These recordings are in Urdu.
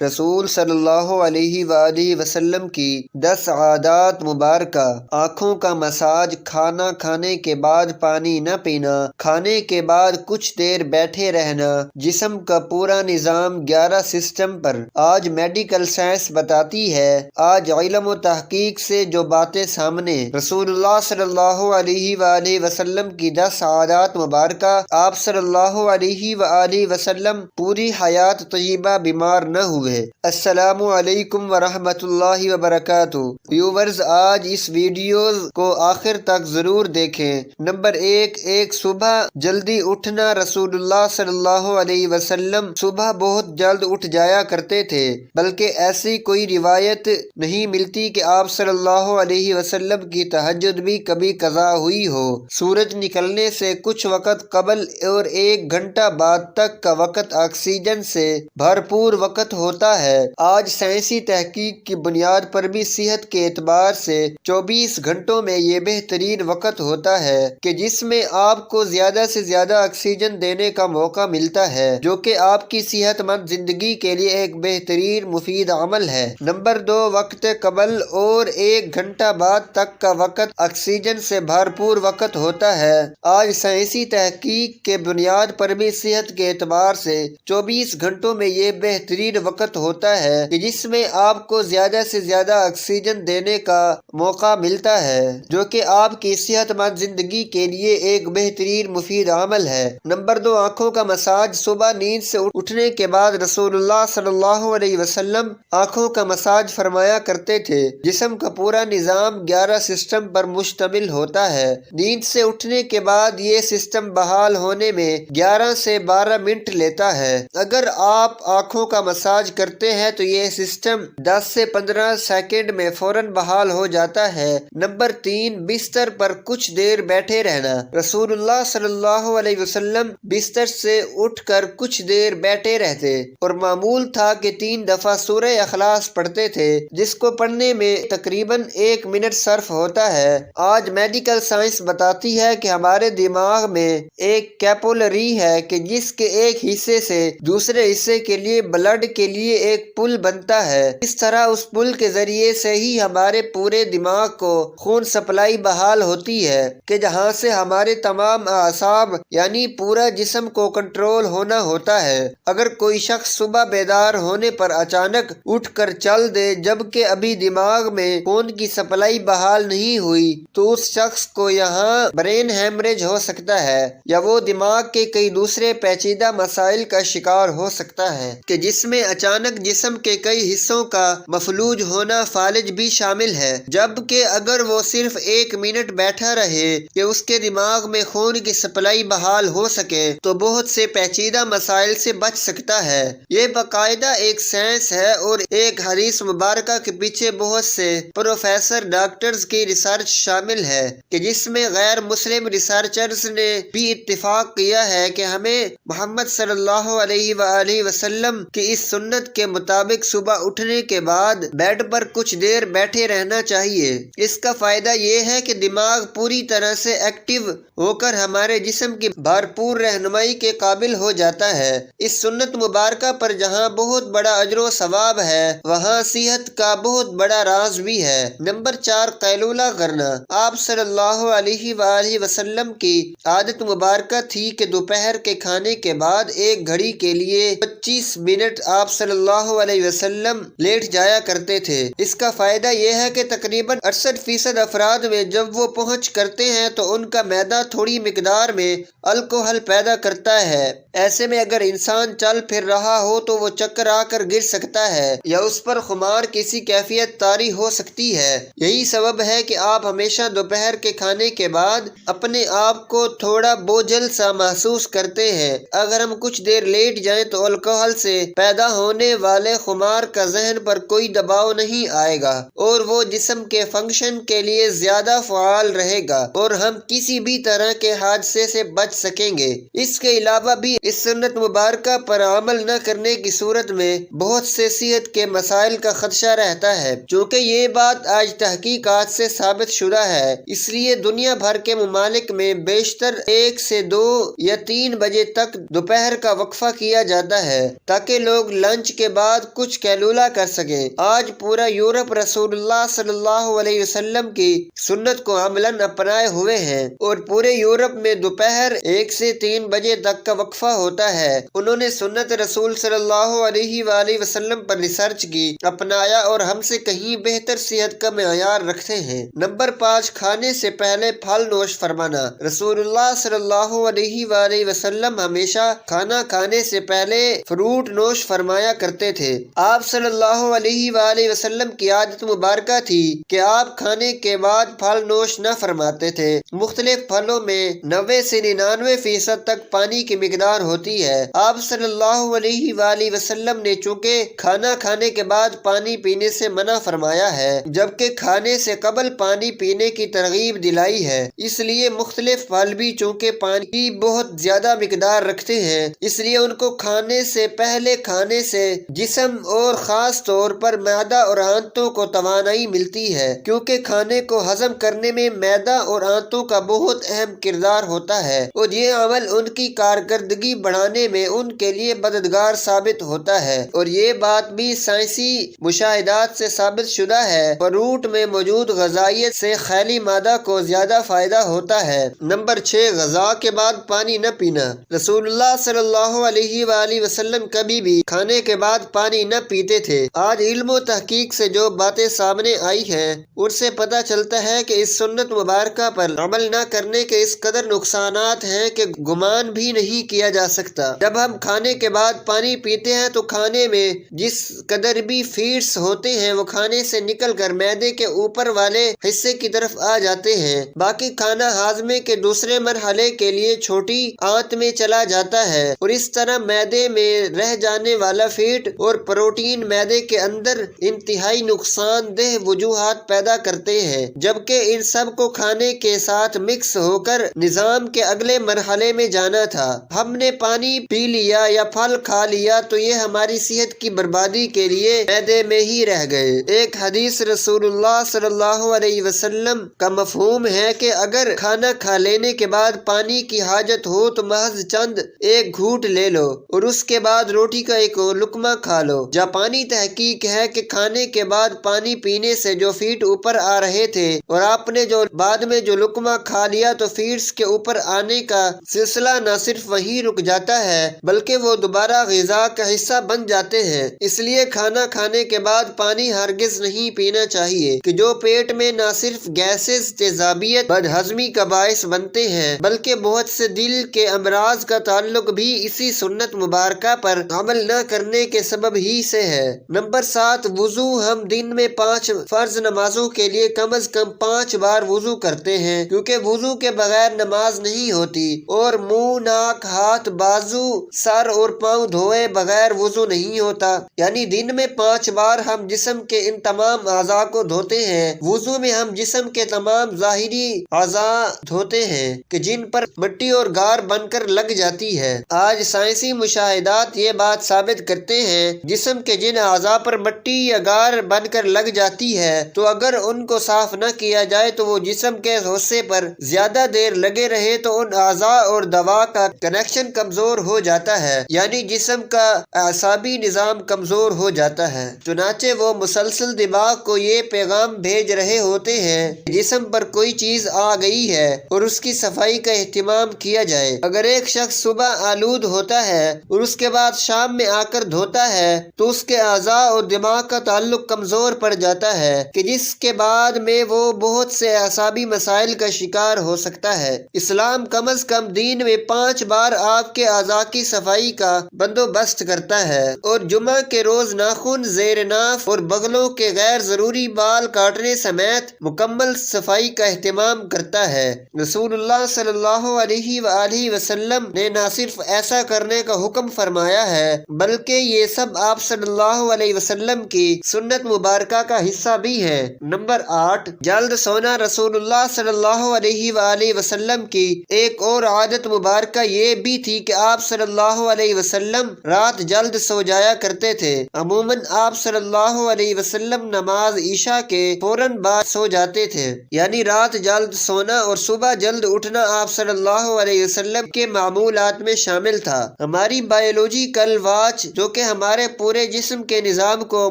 رسول صلی اللہ علیہ وآلہ وسلم کی 10 عادات مبارکہ: آنکھوں کا مساج، کھانا کھانے کے بعد پانی نہ پینا، کھانے کے بعد کچھ دیر بیٹھے رہنا، جسم کا پورا نظام 11 سسٹم پر۔ آج میڈیکل سائنس بتاتی ہے، آج علم و تحقیق سے جو باتیں سامنے، رسول اللہ صلی اللہ علیہ وآلہ وسلم کی 10 عادات مبارکہ۔ آپ صلی اللہ علیہ وآلہ وسلم پوری حیات طیبہ بیمار نہ ہوئے۔ السلام علیکم ورحمۃ اللہ وبرکاتہ۔ ویورز، آج اس ویڈیوز کو آخر تک ضرور دیکھیں۔ نمبر 1، صبح جلدی اٹھنا۔ رسول اللہ صلی اللہ علیہ وسلم صبح بہت جلد اٹھ جایا کرتے تھے، بلکہ ایسی کوئی روایت نہیں ملتی کہ آپ صلی اللہ علیہ وسلم کی تہجد بھی کبھی قضا ہوئی ہو۔ سورج نکلنے سے کچھ وقت قبل اور 1 گھنٹہ بعد تک کا وقت آکسیجن سے بھرپور وقت ہوتا ہے۔ آج سائنسی تحقیق کی بنیاد پر بھی صحت کے اعتبار سے 24 گھنٹوں میں یہ بہترین وقت ہوتا ہے کہ جس میں آپ کو زیادہ سے زیادہ آکسیجن دینے کا موقع ملتا ہے، جو کہ آپ کی صحت مند زندگی کے لیے ایک بہترین مفید عمل ہے۔ نمبر 2، وقت قبل اور 1 گھنٹہ بعد تک کا وقت آکسیجن سے بھرپور وقت ہوتا ہے۔ آج سائنسی تحقیق کے بنیاد پر بھی صحت کے اعتبار سے 24 گھنٹوں میں یہ بہترین وقت ہوتا ہے کہ جس میں آپ کو زیادہ سے زیادہ آکسیجن دینے کا موقع ملتا ہے، جو کہ آپ کی صحت مند زندگی کے لیے ایک بہترین مفید عمل ہے۔ نمبر 2، آنکھوں کا مساج۔ صبح نیند سے اٹھنے کے بعد رسول اللہ صلی اللہ علیہ وسلم آنکھوں کا مساج فرمایا کرتے تھے۔ جسم کا پورا نظام 11 سسٹم پر مشتمل ہوتا ہے۔ نیند سے اٹھنے کے بعد یہ سسٹم بحال ہونے میں 11 سے 12 منٹ لیتا ہے۔ اگر آپ آنکھوں کا مساج کرتے ہیں تو یہ سسٹم 10 سے 15 سیکنڈ میں فوراً بحال ہو جاتا ہے۔ نمبر 3، بستر پر کچھ دیر بیٹھے رہنا۔ رسول اللہ صلی اللہ علیہ وسلم بستر سے اٹھ کر کچھ دیر بیٹھے رہتے اور معمول تھا کہ 3 دفعہ سورہ اخلاص پڑھتے تھے، جس کو پڑھنے میں تقریباً 1 منٹ صرف ہوتا ہے۔ آج میڈیکل سائنس بتاتی ہے کہ ہمارے دماغ میں ایک کیپولری ہے کہ جس کے ایک حصے سے دوسرے حصے کے لیے بلڈ کے لیے ایک پل بنتا ہے۔ اس طرح اس پل کے ذریعے سے ہی ہمارے پورے دماغ کو خون سپلائی بحال ہوتی ہے کہ جہاں سے ہمارے تمام اعصاب یعنی پورا جسم کو کنٹرول ہونا ہوتا ہے۔ اگر کوئی شخص صبح بیدار ہونے پر اچانک اٹھ کر چل دے جبکہ ابھی دماغ میں خون کی سپلائی بحال نہیں ہوئی تو اس شخص کو یہاں برین ہیمریج ہو سکتا ہے یا وہ دماغ کے کئی دوسرے پیچیدہ مسائل کا شکار ہو سکتا ہے کہ جس میں اچانک جسم کے کئی حصوں کا مفلوج ہونا فالج بھی شامل ہے۔ جبکہ اگر وہ صرف 1 منٹ بیٹھا رہے کہ اس کے دماغ میں خون کی سپلائی بحال ہو سکے تو بہت سے پیچیدہ مسائل سے بچ سکتا ہے۔ یہ باقاعدہ ایک سائنس ہے اور ایک حدیث مبارکہ کے پیچھے بہت سے پروفیسر ڈاکٹرز کی ریسرچ شامل ہے کہ جس میں غیر مسلم ریسرچرز نے بھی اتفاق کیا ہے کہ ہمیں محمد صلی اللہ علیہ وآلہ وسلم کی اس سنت کے مطابق صبح اٹھنے کے بعد بیڈ پر کچھ دیر بیٹھے رہنا چاہیے۔ اس کا فائدہ یہ ہے کہ دماغ پوری طرح سے ایکٹیو ہو کر ہمارے جسم کی بھرپور رہنمائی کے قابل ہو جاتا ہے۔ اس سنت مبارکہ پر جہاں بہت بڑا اجر و ثواب ہے وہاں صحت کا بہت بڑا راز بھی ہے۔ نمبر 4، قیلولہ کرنا۔ آپ صلی اللہ علیہ وآلہ وسلم کی عادت مبارکہ تھی کہ دوپہر کے کھانے کے بعد 1 گھڑی کے لیے 25 منٹ آپ صلی اللہ علیہ وسلم لیٹ جایا کرتے تھے۔ اس کا فائدہ یہ ہے کہ تقریباً 68% افراد میں جب وہ پہنچ کرتے ہیں تو ان کا معدہ تھوڑی مقدار میں الکحل پیدا کرتا ہے۔ ایسے میں اگر انسان چل پھر رہا ہو تو وہ چکر آ کر گر سکتا ہے یا اس پر خمار کسی کیفیت طاری ہو سکتی ہے۔ یہی سبب ہے کہ آپ ہمیشہ دوپہر کے کھانے کے بعد اپنے آپ کو تھوڑا بوجھل سا محسوس کرتے ہیں۔ اگر ہم کچھ دیر لیٹ جائیں تو الکحل سے پیدا ہونے والے خمار کا ذہن پر کوئی دباؤ نہیں آئے گا اور وہ جسم کے فنکشن کے لیے زیادہ فعال رہے گا اور ہم کسی بھی طرح کے حادثے سے بچ سکیں گے۔ اس کے علاوہ بھی اس سنت مبارکہ پر عمل نہ کرنے کی صورت میں بہت سے صحت کے مسائل کا خدشہ رہتا ہے، چونکہ یہ بات آج تحقیقات سے ثابت شدہ ہے۔ اس لیے دنیا بھر کے ممالک میں بیشتر 1 سے 2 یا 3 بجے تک دوپہر کا وقفہ کیا جاتا ہے تاکہ لوگ لنچ کے بعد کچھ قیلولہ کر سکیں۔ آج پورا یورپ رسول اللہ صلی اللہ علیہ وسلم کی سنت کو عملاً اپنائے ہوئے ہیں اور پورے یورپ میں دوپہر 1 سے 3 بجے تک کا وقفہ ہوتا ہے۔ انہوں نے سنت رسول صلی اللہ علیہ وآلہ وسلم پر ریسرچ کی، اپنایا اور ہم سے کہیں بہتر صحت کا معیار رکھتے ہیں۔ نمبر 5، کھانے سے پہلے پھل نوش فرمانا۔ رسول اللہ صلی اللہ علیہ وآلہ وسلم ہمیشہ کھانا کھانے سے پہلے فروٹ نوش فرمایا کرتے تھے۔ آپ صلی اللہ علیہ وآلہ وسلم کی عادت مبارکہ تھی کہ آپ کھانے کے بعد پھل نوش نہ فرماتے تھے۔ مختلف پھلوں میں 90 سے 99% تک پانی کی مقدار ہوتی ہے۔ آپ صلی اللہ علیہ وآلہ وسلم نے چونکہ کھانا کھانے کے بعد پانی پینے سے منع فرمایا ہے جبکہ کھانے سے قبل پانی پینے کی ترغیب دلائی ہے، اس لیے مختلف پھل بھی چونکہ پانی کی بہت زیادہ مقدار رکھتے ہیں، اس لیے ان کو کھانے سے پہلے کھانے سے جسم اور خاص طور پر معدہ اور آنتوں کو توانائی ملتی ہے، کیونکہ کھانے کو ہضم کرنے میں معدہ اور آنتوں کا بہت اہم کردار ہوتا ہے اور یہ عمل ان کی کارکردگی بڑھانے میں ان کے لیے مددگار ثابت ہوتا ہے، اور یہ بات بھی سائنسی مشاہدات سے ثابت شدہ ہے۔ فروٹ میں موجود غذائیت سے خیلی مادہ کو زیادہ فائدہ ہوتا ہے۔ نمبر 6، غذا کے بعد پانی نہ پینا۔ رسول اللہ صلی اللہ علیہ وآلہ وسلم کبھی بھی کھانے کے بعد پانی نہ پیتے تھے۔ آج علم و تحقیق سے جو باتیں سامنے آئی ہیں ان سے پتہ چلتا ہے کہ اس سنت مبارکہ پر عمل نہ کرنے کے اس قدر نقصانات ہیں کہ گمان بھی نہیں کیا جا سکتا۔ جب ہم کھانے کے بعد پانی پیتے ہیں تو کھانے میں جس قدر بھی فیڈز ہوتے ہیں وہ کھانے سے نکل کر معدے کے اوپر والے حصے کی طرف آ جاتے ہیں، باقی کھانا ہاضمے کے دوسرے مرحلے کے لیے چھوٹی آنت میں چلا جاتا ہے اور اس طرح معدے میں رہ جانے والا فیٹ اور پروٹین معدے کے اندر انتہائی نقصان دہ وجوہات پیدا کرتے ہیں، جبکہ ان سب کو کھانے کے ساتھ مکس ہو کر نظام کے اگلے مرحلے میں جانا تھا۔ ہم نے پانی پی لیا یا پھل کھا لیا تو یہ ہماری صحت کی بربادی کے لیے معدے میں ہی رہ گئے۔ ایک حدیث رسول اللہ صلی اللہ علیہ وسلم کا مفہوم ہے کہ اگر کھانا کھا لینے کے بعد پانی کی حاجت ہو تو محض چند ایک گھونٹ لے لو اور اس کے بعد روٹی کا ایک لقمہ کھا لو۔ جاپانی تحقیق ہے کہ کھانے کے بعد پانی پینے سے جو فیٹ اوپر آ رہے تھے اور آپ نے جو بعد میں جو لقمہ کھا لیا تو فیٹس کے اوپر آنے کا سلسلہ نہ صرف وہیں رک جاتا ہے بلکہ وہ دوبارہ غذا کا حصہ بن جاتے ہیں۔ اس لیے کھانا کھانے کے بعد پانی ہرگز نہیں پینا چاہیے کہ جو پیٹ میں نہ صرف گیسز، تیزابیت، بد ہضمی کا باعث بنتے ہیں بلکہ بہت سے دل کے امراض کا تعلق بھی اسی سنت مبارکہ پر عمل نہ کرنے کے سبب ہی سے ہے۔ نمبر 7، وضو۔ ہم دن میں 5 فرض نمازوں کے لیے کم از کم 5 بار وضو کرتے ہیں کیونکہ وضو کے بغیر نماز نہیں ہوتی اور منہ، ناک، ہاتھ، بازو، سر اور پاؤں دھوئے بغیر وضو نہیں ہوتا، یعنی دن میں 5 بار ہم جسم کے ان تمام اعضاء کو دھوتے ہیں۔ وضو میں ہم جسم کے تمام ظاہری اعضاء دھوتے ہیں کہ جن پر مٹی اور گار بن کر لگ جاتی ہے۔ آج سائنسی مشاہدات یہ بات ثابت کرتے ہیں جسم کے جن اعضاء پر مٹی یا گار بن کر لگ جاتی ہے تو اگر ان کو صاف نہ کیا جائے تو وہ جسم کے حصے پر زیادہ دیر لگے رہے تو ان اعضاء اور دوا کا کنیکشن کمزور ہو جاتا ہے، یعنی جسم کا اعصابی نظام کمزور ہو جاتا ہے۔ چنانچہ وہ مسلسل دماغ کو یہ پیغام بھیج رہے ہوتے ہیں جسم پر کوئی چیز آ گئی ہے اور اس کی صفائی کا اہتمام کیا جائے۔ اگر ایک شخص صبح آلود ہوتا ہے اور اس کے بعد شام میں آ کر دھوتا ہے تو اس کے اعضاء اور دماغ کا تعلق کمزور پڑ جاتا ہے کہ جس کے بعد میں وہ بہت سے اعصابی مسائل کا شکار ہو سکتا ہے۔ اسلام کم از کم دن میں 5 بار آپ کے اعضاء کی صفائی کا بندوبست کرتا ہے اور جمعہ کے روز ناخن، زیر ناف اور بغلوں کے غیر ضروری بال کاٹنے سمیت مکمل صفائی کا اہتمام کرتا ہے۔ رسول اللہ صلی اللہ علیہ وآلہ وسلم نے نہ صرف ایسا کرنے کا حکم فرمایا ہے بلکہ یہ سب آپ صلی اللہ علیہ وسلم کی سنت مبارکہ کا حصہ بھی ہے۔ نمبر 8، جلد سونا۔ رسول اللہ صلی اللہ علیہ وآلہ وسلم کی ایک اور عادت مبارکہ یہ بھی تھی تھی کہ آپ صلی اللہ علیہ وسلم رات جلد سو جایا کرتے تھے۔ عموماً آپ صلی اللہ علیہ وسلم نماز عشاء کے فوراً بعد سو جاتے تھے، یعنی رات جلد سونا اور صبح جلد اٹھنا آپ صلی اللہ علیہ وسلم کے معمولات میں شامل تھا۔ ہماری بایولوجیکل واچ جو کہ ہمارے پورے جسم کے نظام کو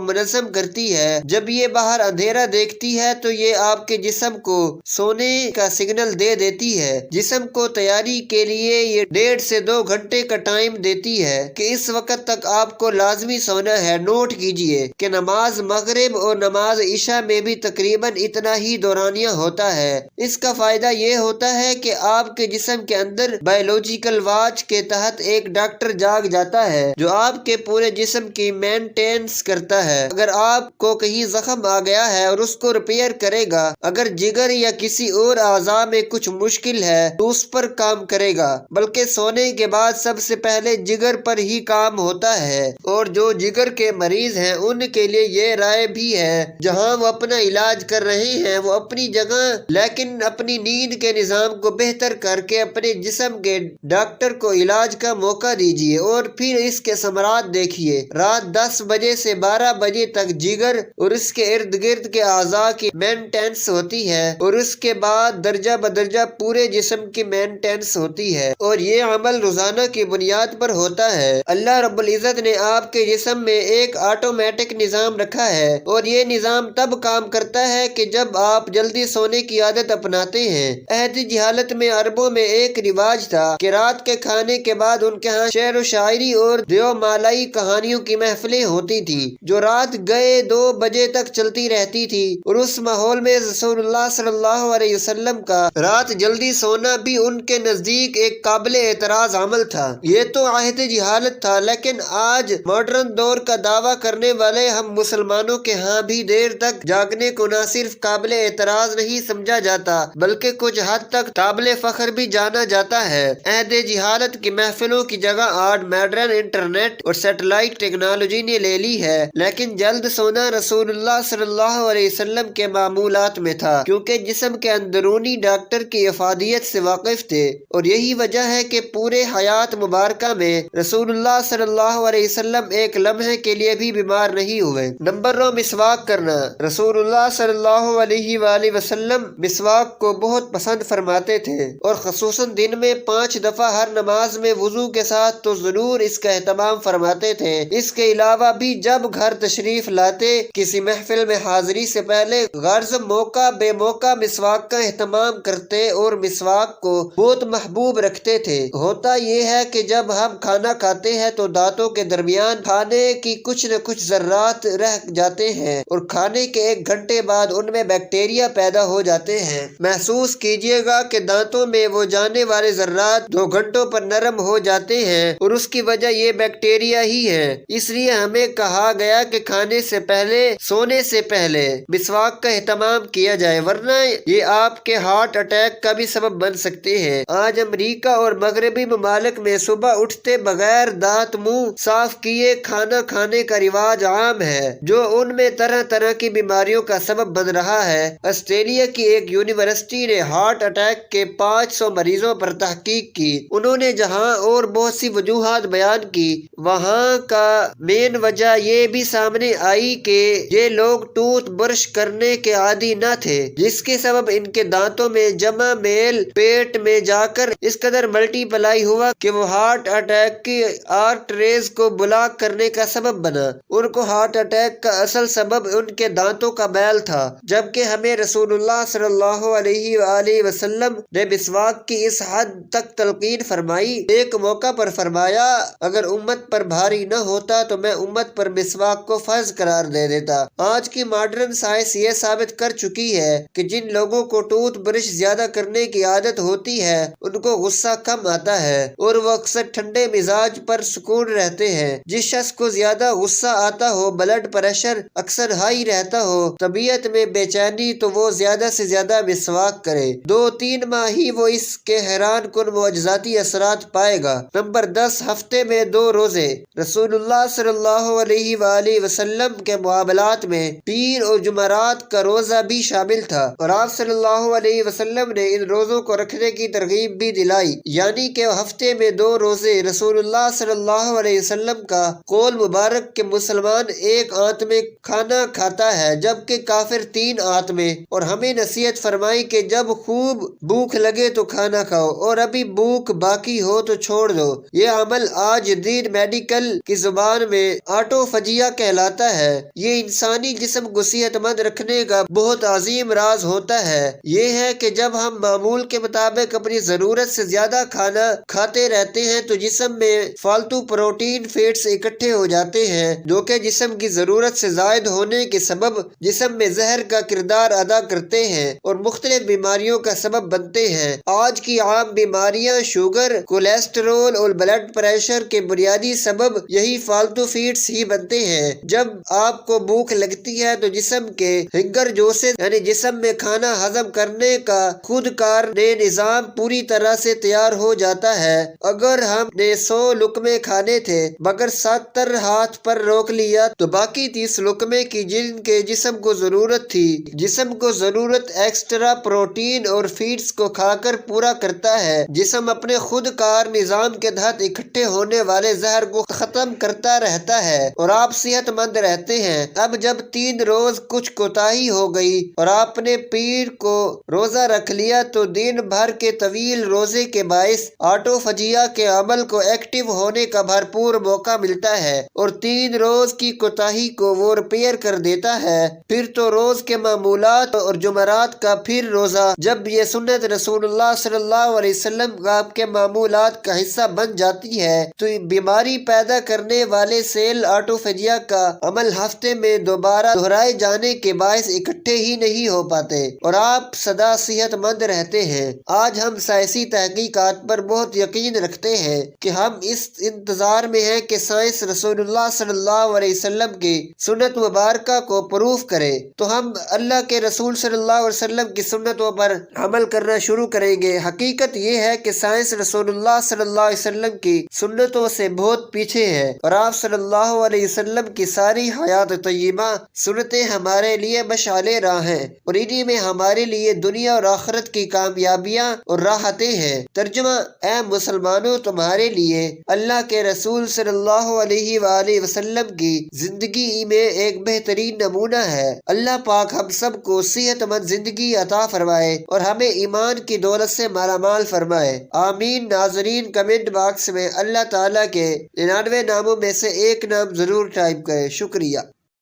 منظم کرتی ہے، جب یہ باہر اندھیرا دیکھتی ہے تو یہ آپ کے جسم کو سونے کا سگنل دے دیتی ہے۔ جسم کو تیاری کے لیے یہ 1.5 سے 2 گھنٹے کا ٹائم دیتی ہے کہ اس وقت تک آپ کو لازمی سونا ہے۔ نوٹ کیجئے کہ نماز مغرب اور نماز عشاء میں بھی تقریباً اتنا ہی دورانیہ ہوتا ہے۔ اس کا فائدہ یہ ہوتا ہے کہ آپ کے جسم کے اندر بایولوجیکل واچ کے تحت ایک ڈاکٹر جاگ جاتا ہے جو آپ کے پورے جسم کی مینٹیننس کرتا ہے۔ اگر آپ کو کہیں زخم آ گیا ہے اور اس کو ریپیئر کرے گا، اگر جگر یا کسی اور اعضاء میں کچھ مشکل ہے تو اس پر کام کرے گا، بلکہ سونے کے بعد سب سے پہلے جگر پر ہی کام ہوتا ہے۔ اور جو جگر کے مریض ہیں ان کے لیے یہ رائے بھی ہے جہاں وہ اپنا علاج کر رہے ہیں وہ اپنی جگہ، لیکن اپنی نیند کے نظام کو بہتر کر کے اپنے جسم کے ڈاکٹر کو علاج کا موقع دیجیے اور پھر اس کے ثمرات دیکھیے۔ رات 10 بجے سے 12 بجے تک جگر اور اس کے ارد گرد کے اعضاء کی مینٹیننس ہوتی ہے اور اس کے بعد درجہ بدرجہ پورے جسم کی مینٹیننس ہوتی ہے، اور یہ عمل روزانہ کی بنیاد پر ہوتا ہے۔ اللہ رب العزت نے آپ کے جسم میں ایک آٹومیٹک نظام رکھا ہے اور یہ نظام تب کام کرتا ہے کہ جب آپ جلدی سونے کی عادت اپناتے ہیں۔ عہد جہالت میں عربوں میں ایک رواج تھا کہ رات کے کھانے کے بعد ان کے ہاں شعر و شاعری اور دیو مالائی کہانیوں کی محفلیں ہوتی تھی جو رات گئے 2 بجے تک چلتی رہتی تھی، اور اس ماحول میں رسول اللہ صلی اللہ علیہ وسلم کا رات جلدی سونا بھی ان کے نزدیک ایک قابل اعتراض عمل تھا۔ یہ تو عہد جہالت تھا، لیکن آج ماڈرن دور کا دعویٰ کرنے والے ہم مسلمانوں کے ہاں بھی دیر تک جاگنے کو نہ صرف قابل اعتراض نہیں سمجھا جاتا بلکہ کچھ حد تک قابل فخر بھی جانا جاتا ہے۔ عہد جہالت کی محفلوں کی جگہ آج ماڈرن انٹرنیٹ اور سیٹلائٹ ٹیکنالوجی نے لے لی ہے، لیکن جلد سونا رسول اللہ صلی اللہ علیہ وسلم کے معمولات میں تھا کیونکہ جسم کے اندرونی ڈاکٹر کی افادیت سے واقف تھے، اور یہی وجہ ہے کہ پورے حیات مبارکہ میں رسول اللہ صلی اللہ علیہ وسلم ایک لمحے کے لیے بھی بیمار نہیں ہوئے۔ نمبر 9، مسواک کرنا۔ رسول اللہ صلی اللہ علیہ وآلہ وسلم مسواک کو بہت پسند فرماتے تھے اور خصوصاً دن میں 5 دفعہ ہر نماز میں وضو کے ساتھ تو ضرور اس کا اہتمام فرماتے تھے۔ اس کے علاوہ بھی جب گھر تشریف لاتے کسی محفل میں حاضری سے پہلے غرض موقع بے موقع مسواک کا اہتمام کرتے اور مسواک کو بہت محبوب رکھتے تھے۔ ہوتا یہ ہے کہ جب ہم کھانا کھاتے ہیں تو دانتوں کے درمیان کھانے کی کچھ نہ کچھ ذرات رہ جاتے ہیں اور کھانے کے 1 گھنٹے بعد ان میں بیکٹیریا پیدا ہو جاتے ہیں۔ محسوس کیجئے گا کہ دانتوں میں وہ جانے والے ذرات 2 گھنٹوں پر نرم ہو جاتے ہیں اور اس کی وجہ یہ بیکٹیریا ہی ہے۔ اس لیے ہمیں کہا گیا کہ کھانے سے پہلے، سونے سے پہلے مسواک کا اہتمام کیا جائے، ورنہ یہ آپ کے ہارٹ اٹیک کا بھی سبب بن سکتے ہیں۔ آج امریکہ اور مغربی ممالک میں صبح اٹھتے بغیر دانت منہ صاف کیے کھانا کھانے کا رواج عام ہے جو ان میں طرح طرح کی بیماریوں کا سبب بن رہا ہے۔ آسٹریلیا کی ایک یونیورسٹی نے ہارٹ اٹیک کے 500 مریضوں پر تحقیق کی۔ انہوں نے جہاں اور بہت سی وجوہات بیان کی، وہاں کا مین وجہ یہ بھی سامنے آئی کہ یہ لوگ ٹوتھ برش کرنے کے عادی نہ تھے، جس کے سبب ان کے دانتوں میں جمع میل پیٹ میں جا کر اس قدر ملٹی پلائی ہوا کہ وہ ہارٹ اٹیک کی آرٹریز کو بلاک کرنے کا سبب بنا۔ ان کو ہارٹ اٹیک کا اصل سبب ان کے دانتوں کا میل تھا، جبکہ ہمیں رسول اللہ صلی اللہ علیہ وآلہ وسلم نے مسواک کی اس حد تک تلقین فرمائی۔ ایک موقع پر فرمایا، اگر امت پر بھاری نہ ہوتا تو میں امت پر مسواک کو فرض قرار دے دیتا۔ آج کی ماڈرن سائنس یہ ثابت کر چکی ہے کہ جن لوگوں کو ٹوتھ برش زیادہ کرنے کی عادت ہوتی ہے ان کو غصہ کم آتا ہے اور وہ اکثر ٹھنڈے مزاج پر سکون رہتے ہیں۔ جس شخص کو زیادہ غصہ آتا ہو، بلڈ پریشر اکثر ہائی رہتا ہو، طبیعت میں بے چینی، تو وہ زیادہ سے زیادہ مسواک کرے۔ 2-3 ماہ ہی وہ اس کے حیران کن معجزاتی اثرات پائے گا۔ نمبر 10، ہفتے میں 2 روزے۔ رسول اللہ صلی اللہ علیہ وآلہ وسلم کے معاملات میں پیر اور جمعرات کا روزہ بھی شامل تھا، اور آپ صلی اللہ علیہ وسلم نے ان روزوں کو رکھنے کی ترغیب بھی دلائی، یعنی کہ ہفتے میں 2 روزے۔ رسول اللہ صلی اللہ علیہ وسلم کا قول مبارک کہ مسلمان ایک آنت میں کھانا کھاتا ہے جبکہ کافر 3 آنت میں، اور ہمیں نصیحت فرمائی کہ جب خوب بھوک لگے تو کھانا کھاؤ اور ابھی بھوک باقی ہو تو چھوڑ دو۔ یہ عمل آج دین میڈیکل کی زبان میں آٹوفجیا کہلاتا ہے۔ یہ انسانی جسم کو صحت مند رکھنے کا بہت عظیم راز ہوتا ہے۔ یہ ہے کہ جب ہم معمول کے مطابق اپنی ضرورت سے زیادہ کھانا کھاتے رہتے ہیں تو جسم میں فالتو پروٹین فیٹس اکٹھے ہو جاتے ہیں جو کہ جسم کی ضرورت سے زائد ہونے کے سبب جسم میں زہر کا کردار ادا کرتے ہیں اور مختلف بیماریوں کا سبب بنتے ہیں۔ آج کی عام بیماریاں شوگر، کولیسٹرول اور بلڈ پریشر کے بنیادی سبب یہی فالتو فیٹس ہی بنتے ہیں۔ جب آپ کو بھوک لگتی ہے تو جسم کے ہنگر جوسز یعنی جسم میں کھانا ہضم کرنے کا خود کار نظام پوری طرح سے تیار ہو جاتا ہے۔ اگر ہم نے 100 لقمے کھانے تھے مگر 70 ہاتھ پر روک لیا تو باقی 30 لقمے کی جن کے جسم کو ضرورت تھی۔ جسم کو ضرورت ایکسٹرا پروٹین اور فیٹس کو کھا کر پورا کرتا ہے۔ جسم اپنے خود کار نظام کے تحت اکٹھے ہونے والے زہر کو ختم کرتا رہتا ہے اور آپ صحت مند رہتے ہیں۔ اب جب 3 روز کچھ کوتاہی ہو گئی اور آپ نے پیر کو روزہ رکھ لیا تو دن بھر کے طویل روزے کے باعث آٹوفجیا کے عمل کو ایکٹیو ہونے کا بھرپور موقع ملتا ہے اور 3 روز کی کوتاہی کو وہ ریپیئر کر دیتا ہے۔ پھر تو روز کے معمولات اور جمعرات کا پھر روزہ، جب یہ سنت رسول اللہ صلی اللہ علیہ وسلم آپ کے معمولات کا حصہ بن جاتی ہے تو بیماری پیدا کرنے والے سیل آٹوفجیا کا عمل ہفتے میں دوبارہ دہرائے جانے کے باعث اکٹھے ہی نہیں ہو پاتے اور آپ سدا صحت مند رہتے ہیں۔ آج ہم سائنسی تحقیقات پر بہت یقین رکھتے ہیں کہ ہم اس انتظار میں ہیں کہ سائنس رسول اللہ صلی اللہ علیہ وسلم کی سنت مبارکہ کو پروف کرے تو ہم اللہ کے رسول صلی اللہ علیہ وسلم کی سنتوں پر عمل کرنا شروع کریں گے۔ حقیقت یہ ہے کہ سائنس رسول اللہ صلی اللہ علیہ وسلم کی سنتوں سے بہت پیچھے ہے اور آپ صلی اللہ علیہ وسلم کی ساری حیات طیبہ سنتیں ہمارے لیے مشعل راہ ہیں اور انہی میں ہمارے لیے دنیا اور آخرت کی کامیابیاں اور راحتیں ہیں۔ ترجمہ: اے مسلمانوں، تمہارے لیے اللہ کے رسول صلی اللہ علیہ وآلہ وسلم کی زندگی میں ایک بہترین نمونہ ہے۔ اللہ پاک ہم سب کو صحت مند زندگی عطا فرمائے اور ہمیں ایمان کی دولت سے مالا مال فرمائے، آمین۔ ناظرین، کمنٹ باکس میں اللہ تعالیٰ کے 99 ناموں میں سے ایک نام ضرور ٹائپ کریں۔ شکریہ۔